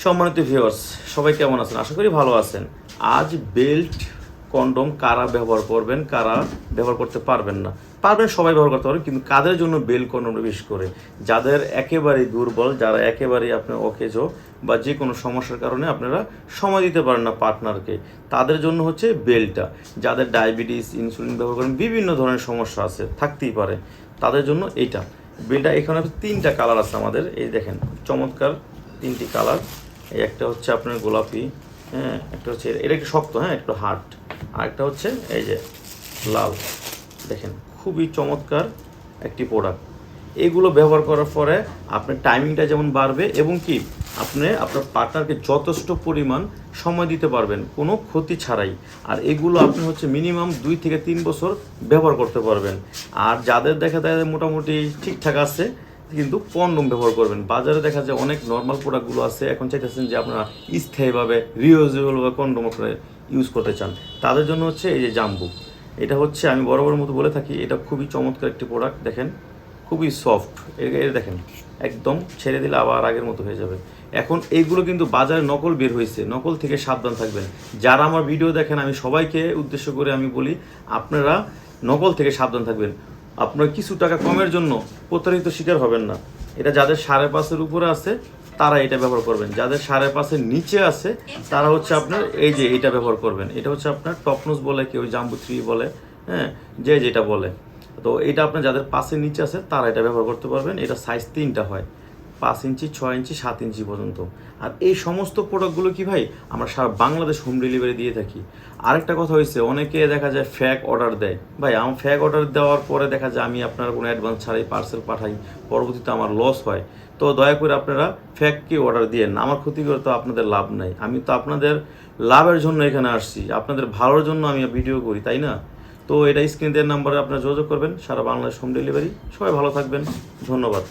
সম্মানিত ভিউয়ার্স, সবাই কেমন আছেন? আশা করি ভালো আছেন। আজ বেল্ট কন্ডম কারা ব্যবহার করবেন, কারা ব্যবহার করতে পারবেন না। পারবেন, সবাই ব্যবহার করতে পারবেন, কিন্তু কাদের জন্য বেল্ট কন্ডমটা বিশেষ করে যাদের একেবারেই দুর্বল, যারা একেবারেই আপনার অকেজো বা যে কোনো সমস্যার কারণে আপনারা সময় দিতে পারেন না পার্টনারকে, তাদের জন্য হচ্ছে বেল্টটা। যাদের ডায়াবেটিস, ইনসুলিন ব্যবহার করেন, বিভিন্ন ধরনের সমস্যা আছে, থাকতেই পারে, তাদের জন্য এইটা বেল্টটা। এখানে 3টা কালার আছে আমাদের, এই দেখেন চমৎকার 3টি কালার। এই একটা হচ্ছে আপনার গোলাপি, হ্যাঁ, একটা হচ্ছে এটা একটু শক্ত, হ্যাঁ, একটু হার্ড, আর একটা হচ্ছে এই যে লাল। দেখেন খুবই চমৎকার একটি প্রোডাক্ট। এগুলো ব্যবহার করার পরে আপনার টাইমিংটা যেমন বাড়বে এবং কি আপনি আপনার পার্টনারকে যথেষ্ট পরিমাণ সময় দিতে পারবেন কোনো ক্ষতি ছাড়াই। আর এগুলো আপনি হচ্ছে মিনিমাম 2 থেকে 3 বছর ব্যবহার করতে পারবেন। আর যাদের দেখা যায় মোটামুটি ঠিকঠাক আছে, কিন্তু কন্ডম ব্যবহার করবেন। বাজারে দেখা যায় অনেক নর্মাল প্রোডাক্টগুলো আছে, এখন চাইতেছেন যে আপনারা স্থায়ীভাবে রিউজেবলভাবে কন্ডম আপনারা ইউজ করতে চান, তাদের জন্য হচ্ছে এই যে জাম্বু। এটা হচ্ছে আমি বরাবর মতো বলে থাকি, এটা খুবই চমৎকার একটি প্রোডাক্ট। দেখেন খুবই সফট, এটা দেখেন একদম ছেড়ে দিলে আবার আগের মতো হয়ে যাবে। এখন এইগুলো কিন্তু বাজারে নকল বের হয়েছে, নকল থেকে সাবধান থাকবেন। যারা আমার ভিডিও দেখেন, আমি সবাইকে উদ্দেশ্য করে আমি বলি আপনারা নকল থেকে সাবধান থাকবেন। আপনার কিছু টাকা কমের জন্য প্রতারিত শিকার হবেন না। এটা যাদের 5.5-এর উপরে আছে তারা এটা ব্যবহার করবেন, যাদের 5.5-এর নিচে আছে তারা হচ্ছে আপনার এই যে এটা ব্যবহার করবেন। এটা হচ্ছে আপনার টপনোস বলে, কেউ জাম্বু 3 বলে, হ্যাঁ, যে যেটা বলে। তো এটা আপনার যাদের 5-এর নিচে আছে তারা এটা ব্যবহার করতে পারবেন। এটা সাইজ 3টা হয়, 5 ইঞ্চি, 6 ইঞ্চি, 7 ইঞ্চি পর্যন্ত। আর এই সমস্ত প্রোডাক্টগুলো কি ভাই আমরা সারা বাংলাদেশ হোম ডেলিভারি দিয়ে থাকি। আরেকটা কথা হয়েছে, অনেকে দেখা যায় ফ্যাক অর্ডার দেয়। ভাই আমার ফ্যাক অর্ডার দেওয়ার পরে দেখা যায় আমি আপনার কোনো অ্যাডভান্স ছাড়াই পার্সেল পাঠাই, পরবর্তীতে আমার লস হয়। তো দয়া করে আপনারা ফ্যাককে অর্ডার দিয়েন না, আমার ক্ষতি করে তো আপনাদের লাভ নাই। আমি তো আপনাদের লাভের জন্য এখানে আসছি, আপনাদের ভালোর জন্য আমি ভিডিও করি, তাই না? তো এটা স্ক্রিন দেওয়ার নাম্বারে আপনারা যোগাযোগ করবেন, সারা বাংলাদেশ হোম ডেলিভারি। সবাই ভালো থাকবেন, ধন্যবাদ।